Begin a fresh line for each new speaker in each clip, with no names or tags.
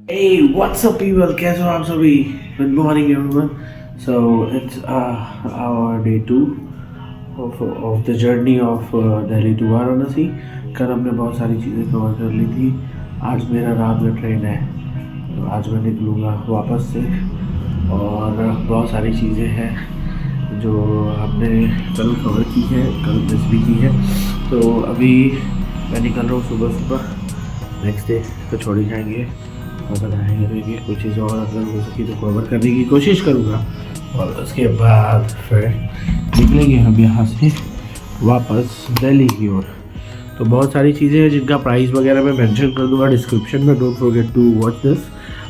Hey, what's up, people? कैसे हो आप सभी? Good morning, everyone. So it's our day two of the journey of Delhi to Varanasi. कल हमने बहुत सारी चीज़ें कवर कर ली थी. आज मेरा रात में ट्रेन है, तो आज मैं निकलूँगा वापस से. और बहुत सारी चीज़ें हैं जो हमने कल कवर की है, कल मिस भी की है. तो अभी मैं निकल रहा हूँ सुबह सुबह. नेक्स्ट डे तो छोड़ ही जाएंगे और बनाएंगे. तो ये कुछ चीज़ और अगर हो सकी तो कवर करने की कोशिश करूँगा. और उसके बाद फिर निकलेंगे हम यहाँ से वापस दिल्ली की ओर. तो बहुत सारी चीज़ें हैं जिनका प्राइस वगैरह मैं मेंशन कर दूँगा डिस्क्रिप्शन में. Don't forget to watch this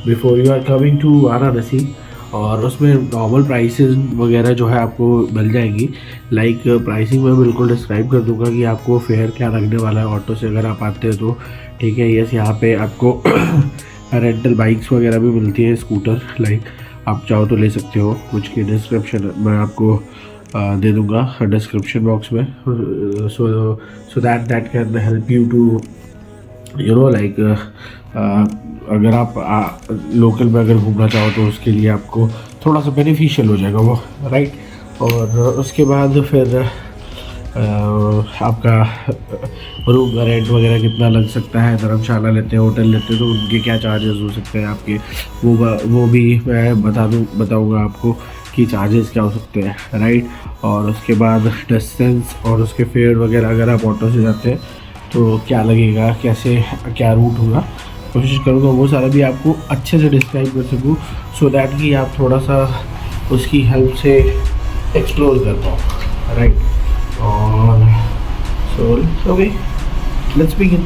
before you are coming to Varanasi. और उसमें नॉर्मल प्राइसेस वगैरह जो है आपको मिल जाएगी. लाइक प्राइसिंग मैं बिल्कुल डिस्क्राइब कर दूंगा कि आपको फेयर क्या लगने वाला है ऑटो से अगर आप आते हैं तो. ठीक है. यस, यहाँ पे आपको रेंटल बाइक्स वगैरह भी मिलती है, स्कूटर. लाइक आप चाहो तो ले सकते हो, कुछ की डिस्क्रिप्शन मैं आपको दे दूंगा डिस्क्रिप्शन बॉक्स में. So that can help you to like अगर आप लोकल में अगर घूमना चाहो तो उसके लिए आपको थोड़ा सा बेनिफिशियल हो जाएगा वो, राइट. और उसके बाद फिर आपका रूम का रेंट वगैरह कितना लग सकता है, धर्मशाला लेते हैं, होटल लेते हैं तो उनके क्या चार्जेस हो सकते हैं आपके, वो भी मैं बताऊंगा आपको कि चार्जेस क्या हो सकते हैं, राइट. और उसके बाद डिस्टेंस और उसके फेयर वगैरह अगर आप ऑटो से जाते हैं तो क्या लगेगा, कैसे क्या रूट होगा, कोशिश करूँगा वो सारा भी आपको अच्छे से डिस्क्राइब कर सकूँ. सो दैट कि आप थोड़ा सा उसकी हेल्प से एक्सप्लोर कर पाओ, राइट. और सो ओके, लेट्स बिगिन.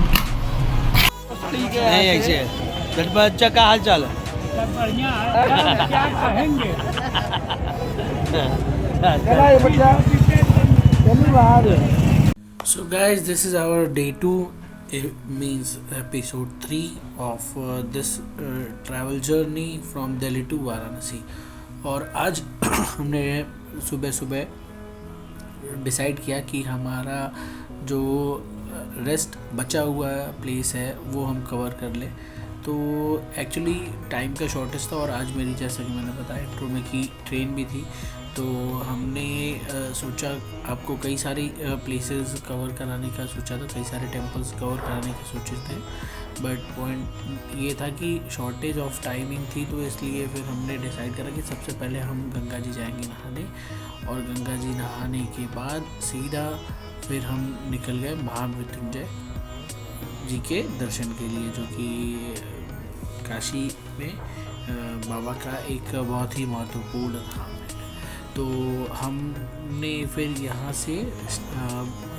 नहीं ऐसे है. बच्चा का हाल चाल है.
बढ़िया है, क्या कहेंगे?
So guys, this is our day 2, it means episode 3 of this travel journey from Delhi to Varanasi. और आज हमने सुबह सुबह डिसाइड किया कि हमारा जो रेस्ट बचा हुआ प्लेस है वो हम कवर कर लें. तो एक्चुअली टाइम का शॉर्टेज था और आज मेरी, जैसा कि मैंने बताया इंट्रो में, कि ट्रेन भी थी. तो हमने सोचा आपको कई सारी प्लेसेस कवर कराने का सोचा था, कई सारे टेम्पल्स कवर कराने के सोचे थे. बट पॉइंट ये था कि शॉर्टेज ऑफ टाइमिंग थी, तो इसलिए फिर हमने डिसाइड करा कि सबसे पहले हम गंगा जी जाएंगे नहाने. और गंगा जी नहाने के बाद सीधा फिर हम निकल गए महामृत्युंजय जी के दर्शन के लिए, जो कि काशी में बाबा का एक बहुत ही महत्वपूर्ण धाम है. तो हमने फिर यहाँ से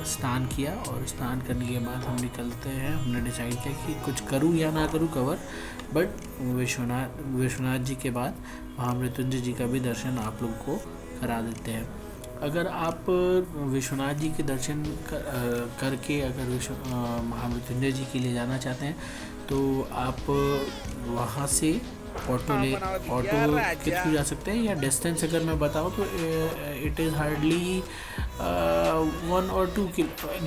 स्नान किया और स्नान करने के बाद हम निकलते हैं. हमने डिसाइड किया कि कुछ करूँ या ना करूँ कवर, बट विश्वनाथ जी के बाद महामृत्युंजय जी का भी दर्शन आप लोग को करा देते हैं. अगर आप विश्वनाथ जी के दर्शन करके अगर महामृत्युंजय जी के लिए जाना चाहते हैं तो आप वहाँ से ऑटो के थ्रू जा सकते हैं. या डिस्टेंस अगर मैं बताऊँ तो इट इज़ हार्डली 1 और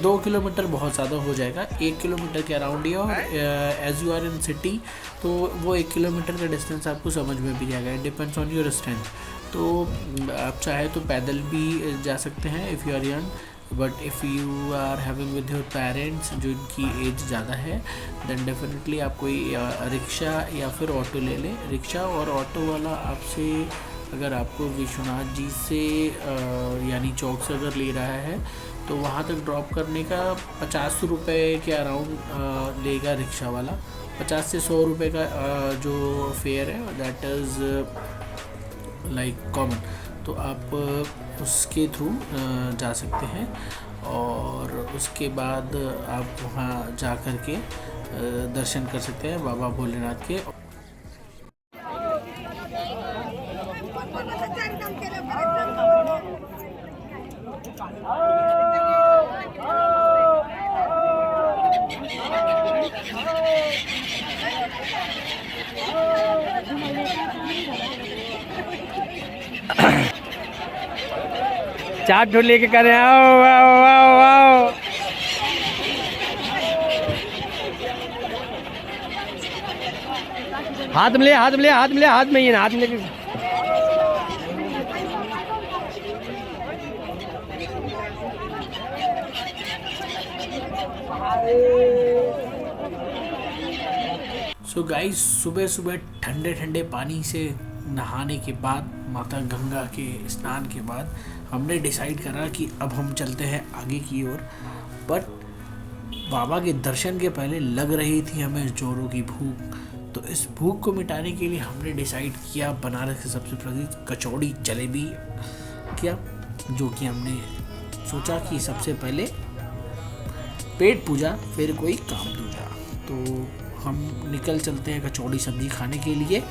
2 किलोमीटर बहुत ज़्यादा हो जाएगा. 1 किलोमीटर के अराउंड ही. और as you are in city तो वो 1 किलोमीटर का डिस्टेंस आपको समझ में भी जाएगा. It depends on your strength. तो आप चाहे तो पैदल भी जा सकते हैं if you are young. But if you are having with your parents जो इनकी एज ज़्यादा है, देन डेफिनेटली आप कोई रिक्शा या फिर ऑटो ले लें. रिक्शा और ऑटो वाला आपसे अगर आपको विश्वनाथ जी से यानी चौक से अगर ले रहा है तो वहाँ तक ड्रॉप करने का 50 रुपये के अराउंड लेगा रिक्शा वाला. 50 से 100 रुपये का जो फेयर है दैट इज़ लाइक कॉमन. तो आप उसके थ्रू जा सकते हैं. और उसके बाद आप वहाँ जा कर के दर्शन कर सकते हैं बाबा भोलेनाथ के.
चार ठो लेके करे आओ आओ आओ आओ. हाथ में ले, हाथ में ले, हाथ में ले, हाथ में ही है, हाथ में लेके।
सो गाइस, सुबह सुबह ठंडे ठंडे पानी से नहाने के बाद, माता गंगा के स्नान के बाद हमने डिसाइड करा कि अब हम चलते हैं आगे की ओर। बट बाबा के दर्शन के पहले लग रही थी हमें जोरों की भूख, तो इस भूख को मिटाने के लिए हमने डिसाइड किया बनारस के सबसे प्रसिद्ध कचौड़ी जलेबी किया, जो कि हमने सोचा कि सबसे पहले पेट पूजा फिर कोई काम दूजा। तो हम निकल चलते हैं कचौड़ी सब्जी खाने के लिए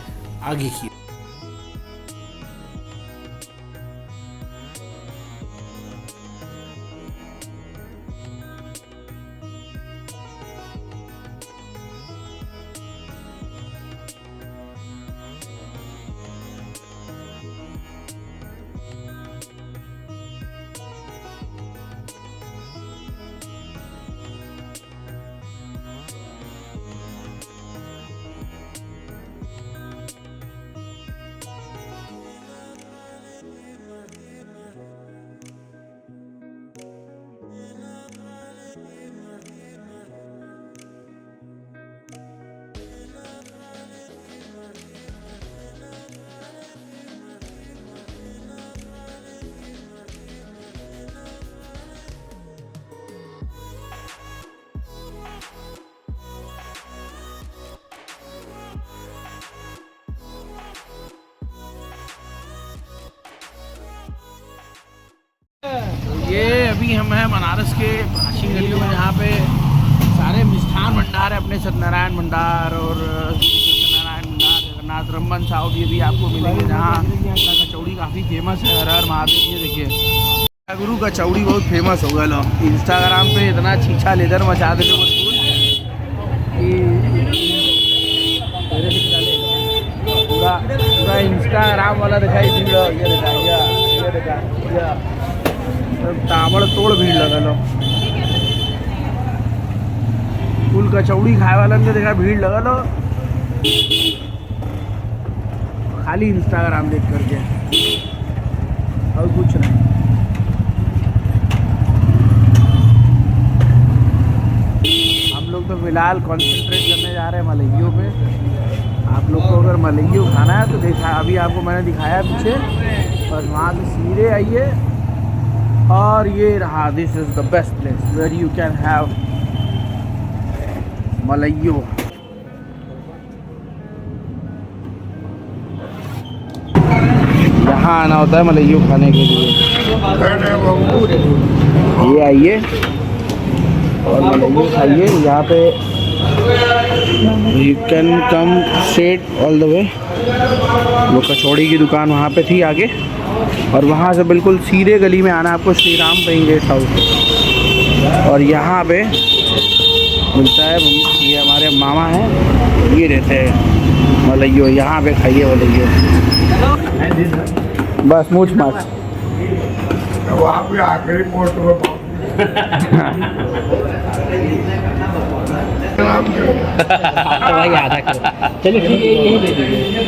आगे की। ये अभी हम हैं बनारस के प्राचीन गलियों में, जहाँ पे सारे मिष्ठान भंडार है, अपने सत्यनारायण भंडार और सत्यनारायण भंडार, जगन्नाथ रमन साहब ये भी आपको मिलेंगे, जहाँ का कचौड़ी काफ़ी फेमस है। हर हर महादेव। ये देखिए गुरु कचौड़ी बहुत फेमस हो गया लो, इंस्टाग्राम पे इतना छीछा लेदर मचा दे पूरा पूरा इंस्टाग्राम वाला दिखाई दिया। ये देखा ताबड़ तोड़ भीड़ लगल हो, फुल कचौड़ी खाए वाला ने देखा भीड़ लगल हो, खाली इंस्टाग्राम देख करके और कुछ नहीं। हम लोग तो फिलहाल कंसंट्रेट करने जा रहे हैं मलइयों पे। आप लोग को अगर मलइयो खाना है तो देखा, अभी आपको मैंने दिखाया पीछे, और वहाँ से सीधे आइए और ये रहा, this is the best place where you can have malaiyo. यहाँ आना होता है मलइयो खाने के लिए। ये आइए और मलइयो खाइए। यहाँ पे you can come straight all the way. वो कचौड़ी की दुकान वहाँ पे थी आगे, और वहाँ से बिल्कुल सीधे गली में आना आपको, Shri Ram paying guest house. और यहाँ पे मिलता है, ये हमारे मामा हैं, ये रहते हैं मलइयो, यहाँ पे खाइए मलइयो, बस मूछ माछ।
वहाँ पे आखिरी पोस्ट में
वही आधा किलो, चलिए ठीक है, यही दे दीजिए।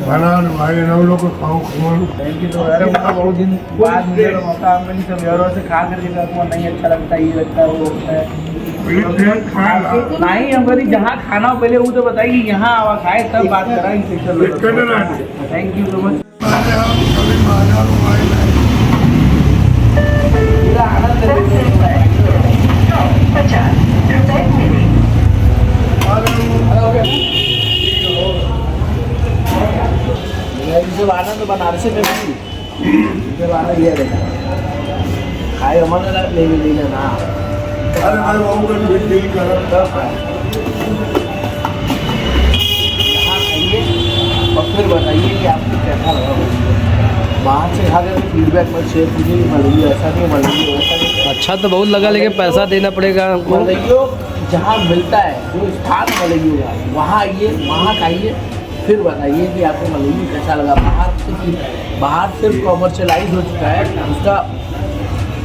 बना भाई हम लोग को खाओ खाओ।
Thank you. तो यार बहुत दिन बाद मुझे मौका मिली, सब यारों से खा करके आपको नहीं अच्छा लगता, ये लगता है वो लगता है नहीं। हम कभी जहाँ खाना हो पहले वो तो बताइए, यहाँ आवा खाए तब बात कराएंगे। Thank you so much. Anand Banarasi में भी आनंद ये देखा खाए हमारे ले लेना ना।
अरे भाई वो डील कर
यहाँ खाइए और फिर बताइए कि आपको कैसा लगा। बाहर से खा कर फीडबैक में शेयर कीजिए। मलइयो ऐसा नहीं, मलइयो ऐसा नहीं।
अच्छा तो बहुत लगा, लेकिन पैसा देना पड़ेगा हमको।
मलइयो जहाँ मिलता है, जो स्थान मलइयो का, वहाँ आइए, वहाँ खाइए, फिर बताइए कि आपको मलइयो कैसा लगा। बाहर सिर्फ कॉमर्शलाइज हो चुका है, उसका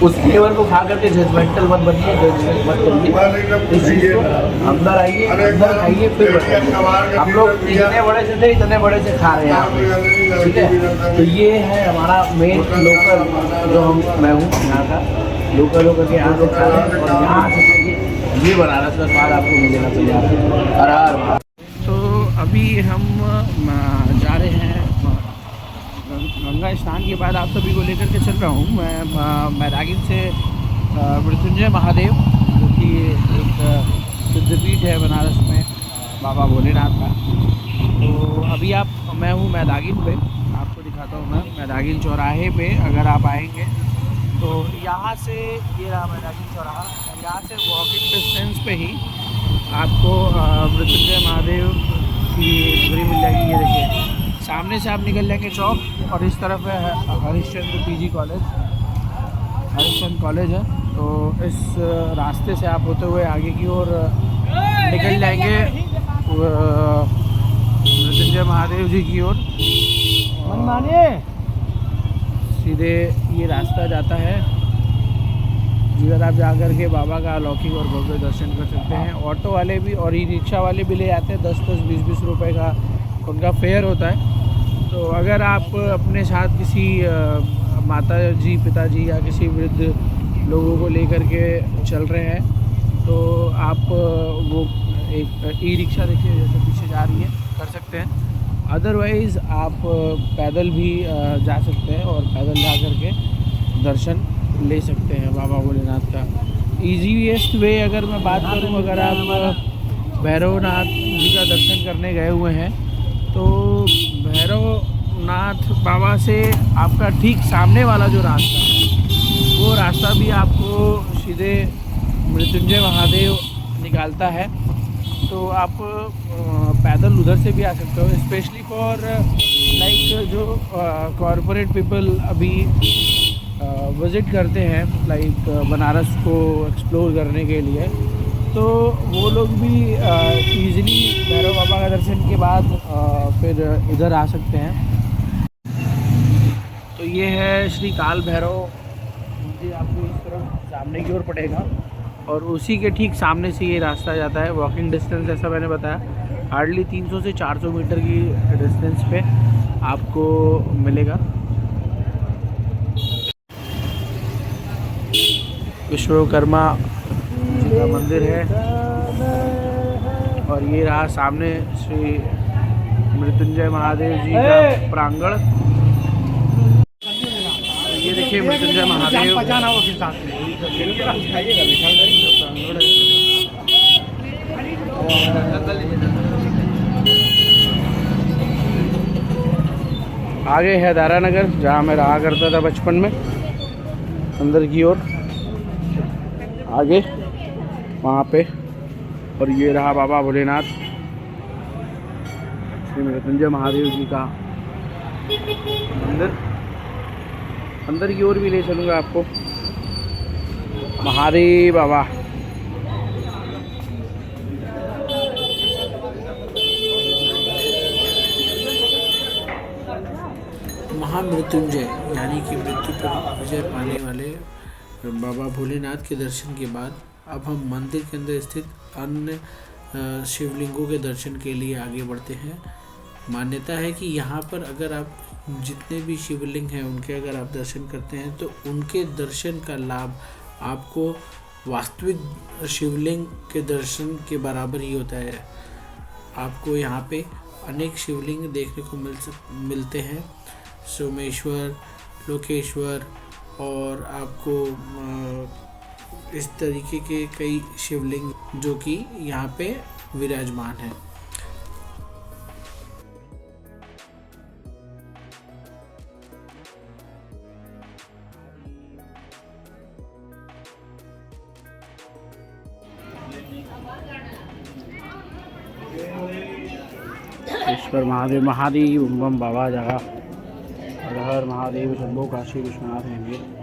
उस फ्लेवर को खा करके जजमेंटल मत बनिए, जजमेंट मत करिए। इस चीज़ को अंदर आइए, अंदर खाइए, फिर बताइए। हम लोग इतने बड़े से थे, इतने बड़े से खा रहे हैं यहाँ पे, ठीक है। तो ये है हमारा मेन लोकल, जो मैं हूँ यहाँ का लोकल होकर के यहाँ से खा रहे हैं, और यहाँ से खाइए, ये बनारस का स्वाद आपको मिलेगा तैयार। हर हर। तो अभी हम जा रहे हैं गंगा स्नान के बाद आप सभी को लेकर के चल रहा हूँ मैं मैदागिन से मृत्युंजय महादेव, जो कि एक सिद्धपीठ है बनारस में बाबा भोलेनाथ का। तो अभी मैं हूँ मैदागिन पे, आपको दिखाता हूँ मैं मैदागिन चौराहे पे। अगर आप आएंगे तो यहाँ से, ये रहा मैदागिन चौराहा, यहाँ से वॉकिंग डिस्टेंस पे ही आपको मृत्युंजय महादेव की झुरी मिल जाएगी। ये देखिए सामने से आप निकल जाएंगे चौक, और इस तरफ है Harishchandra PG college, Harishchandra college है। तो इस रास्ते से आप होते हुए आगे की ओर निकल जाएंगे मृत्युंजय महादेव जी की ओर।
मनमाने
सीधे ये रास्ता जाता है, जिधर आप जाकर के बाबा का अलौकिक और भव्य दर्शन कर सकते हैं। ऑटो वाले भी और ई रिक्शा वाले भी ले जाते हैं, 10-10, 20-20 रुपये का उनका फेयर होता है। तो अगर आप अपने साथ किसी माता जी, पिताजी या किसी वृद्ध लोगों को लेकर के चल रहे हैं, तो आप वो एक ई रिक्शा देखिए जैसे पीछे जा रही है, कर सकते हैं। अदरवाइज़ आप पैदल भी जा सकते हैं, और पैदल जा कर के दर्शन ले सकते हैं बाबा भोलेनाथ का। ईजीएस्ट वे अगर मैं बात करूं, अगर आप भैरवनाथ जी का दर्शन करने गए हुए हैं, तो भैरवनाथ बाबा से आपका ठीक सामने वाला जो रास्ता है, वो रास्ता भी आपको सीधे मृत्युंजय महादेव निकालता है। तो आप पैदल उधर से भी आ सकते हो, स्पेशली फॉर लाइक जो कॉरपोरेट पीपल अभी विज़िट करते हैं, लाइक बनारस को एक्सप्लोर करने के लिए। तो वो लोग भी ईज़िली भैरव बाबा का दर्शन के बाद फिर इधर आ सकते हैं। तो ये है श्री काल भैरव मंदिर, आपको इस तरफ सामने की ओर पड़ेगा, और उसी के ठीक सामने से ये रास्ता जाता है। वॉकिंग डिस्टेंस जैसा मैंने बताया, हार्डली 300 से 400 मीटर की डिस्टेंस पे आपको मिलेगा। विश्वकर्मा जी का मंदिर है, और ये रहा सामने श्री मृत्युंजय महादेव जी का प्रांगण। ये देखिए मृत्युंजय महादेव प्रांगण है। आगे है दारानगर, जहाँ मैं रहा करता था बचपन में, अंदर की ओर आगे वहाँ पे। और ये रहा बाबा भोलेनाथ श्री मृत्युंजय महादेव जी का मंदिर। अंदर की ओर भी ले चलूँगा आपको। महादेव बाबा, महामृत्युंजय यानी कि मृत्यु पर विजय पाने वाले बाबा भोलेनाथ के दर्शन के बाद अब हम मंदिर के अंदर स्थित अन्य शिवलिंगों के दर्शन के लिए आगे बढ़ते हैं। मान्यता है कि यहाँ पर अगर आप जितने भी शिवलिंग हैं उनके अगर आप दर्शन करते हैं, तो उनके दर्शन का लाभ आपको वास्तविक शिवलिंग के दर्शन के बराबर ही होता है। आपको यहाँ पे अनेक शिवलिंग देखने को मिलते हैं, सोमेश्वर, लोकेश्वर, और आपको इस तरीके के कई शिवलिंग जो कि यहाँ पे विराजमान हैं। ईश्वर महादेव, महादेव बम बाबा जगह, हर हर महादेव, शंभो काशी विश्वनाथ मंदिर।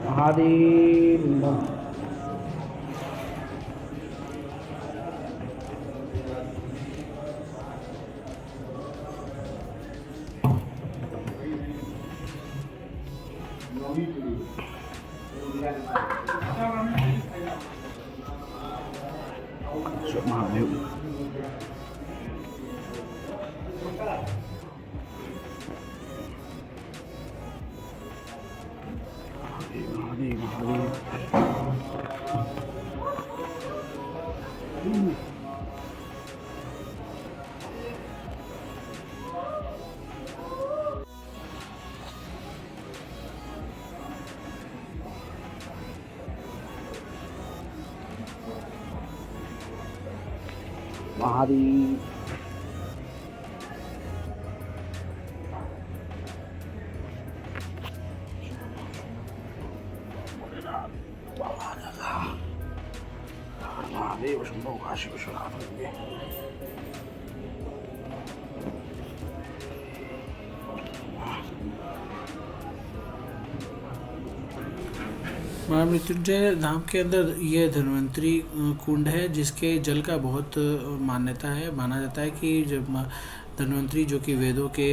महादेव
महादेव। महादेव शंभो काशी विश्वनाथ।
महामृत्युंजय धाम के अंदर ये धन्वंतरी कुंड है, जिसके जल का बहुत मान्यता है। माना जाता है कि जब धन्वंतरी जो कि वेदों के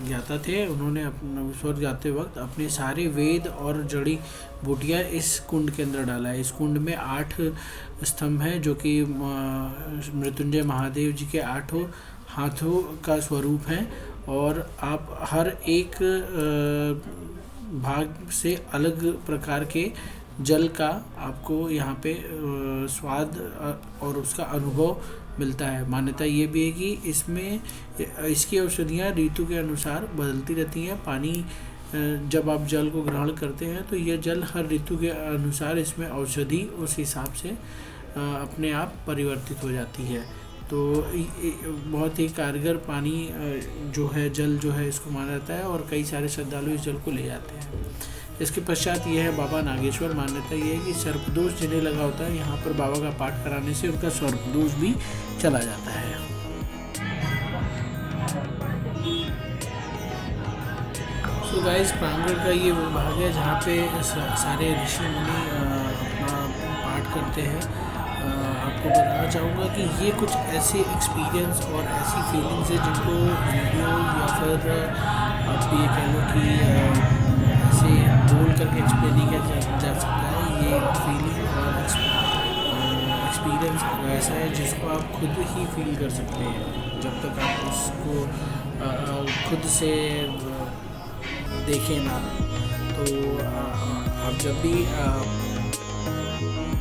ज्ञाता थे, उन्होंने अपना स्वर्ग जाते वक्त अपने सारे वेद और जड़ी बूटियाँ इस कुंड के अंदर डाला है। इस कुंड में 8 स्तंभ हैं, जो कि मृत्युंजय महादेव जी के 8 हाथों का स्वरूप हैं, और आप हर एक भाग से अलग प्रकार के जल का आपको यहाँ पे स्वाद और उसका अनुभव मिलता है। मान्यता ये भी है कि इसमें इसकी औषधियाँ ऋतु के अनुसार बदलती रहती हैं। पानी जब आप जल को ग्रहण करते हैं तो यह जल हर ऋतु के अनुसार इसमें औषधि उस हिसाब से अपने आप परिवर्तित हो जाती है। तो बहुत ही कारगर पानी जो है, जल जो है, इसको माना जाता है, और कई सारे श्रद्धालु इस जल को ले जाते हैं। इसके पश्चात ये है बाबा नागेश्वर। मान्यता ये है कि सर्पदोष जिन्हें लगा होता है, यहाँ पर बाबा का पाठ कराने से उनका सर्पदोष भी चला जाता है। तो गाइस, प्रांगण का ये वो भाग है जहाँ पे सारे ऋषि मुनि अपना पाठ करते हैं। आपको बताना चाहूँगा कि ये कुछ ऐसे एक्सपीरियंस और ऐसी फीलिंग्स है जिनको वीडियो या फिर आप ये कह लो कि ऐसे बोल करके एक्सप्लेन नहीं किया जा सकता है। ये फीलिंग और एक्सपीरियंस ऐसा है जिसको आप खुद ही फील कर सकते हैं। जब तक आप उसको खुद से देखें ना, तो आप जब भी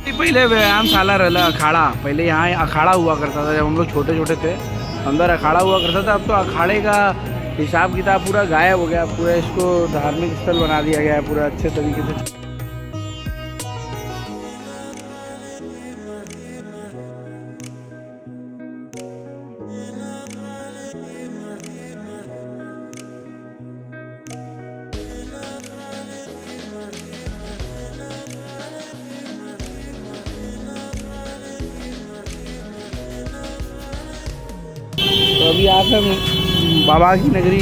पहले व्यायामशाला रहला अखाड़ा। पहले यहाँ अखाड़ा हुआ करता था, जब हम लोग छोटे छोटे थे, अंदर अखाड़ा हुआ करता था। अब तो अखाड़े का हिसाब किताब पूरा गायब हो गया। पूरा इसको धार्मिक स्थल बना दिया गया है पूरा अच्छे तरीके से। तो अभी आप हैं बाबा की नगरी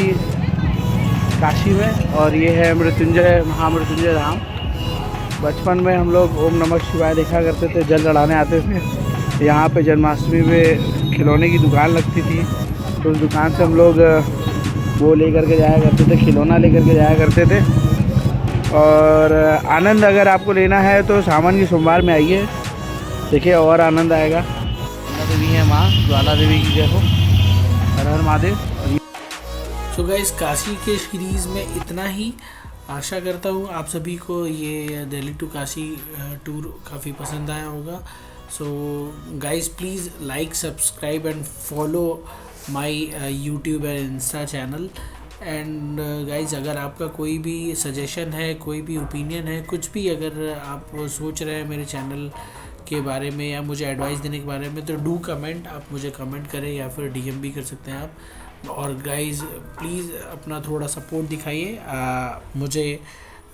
काशी में, और ये है मृत्युंजय महामृत्युंजय धाम। बचपन में हम लोग ओम नमः शिवाय देखा करते थे, जल चढ़ाने आते थे। यहाँ पे जन्माष्टमी में खिलौने की दुकान लगती थी, तो उस दुकान से हम लोग वो लेकर के जाया करते थे, खिलौना लेकर के जाया करते थे। और आनंद अगर आपको लेना है तो सावन की सोमवार में आइए, देखिए और आनंद आएगा। ज्वाला देवी है माँ, ज्वाला देवी की जय हो, हर हर महादेव।
सो गाइस, काशी के सीरीज़ में इतना ही। आशा करता हूँ आप सभी को ये दिल्ली टू काशी टूर काफ़ी पसंद आया होगा। So guys, please like, subscribe and follow my YouTube and Insta channel. And guys, अगर आपका कोई भी सजेशन है, कोई भी ओपिनियन है, कुछ भी अगर आप सोच रहे हैं मेरे चैनल के बारे में या मुझे एडवाइस देने के बारे में, तो डू कमेंट। आप मुझे कमेंट करें या फिर डीएम भी कर सकते हैं आप। और गाइस, प्लीज़ अपना थोड़ा सपोर्ट दिखाइए, मुझे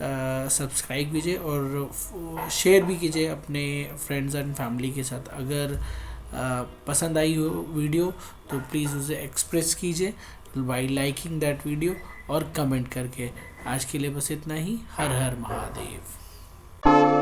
सब्सक्राइब कीजिए और शेयर भी कीजिए अपने फ्रेंड्स एंड फैमिली के साथ। अगर पसंद आई हो वीडियो तो प्लीज़ उसे एक्सप्रेस कीजिए बाय लाइकिंग दैट वीडियो और कमेंट करके। आज के लिए बस इतना ही। हर हर महादेव।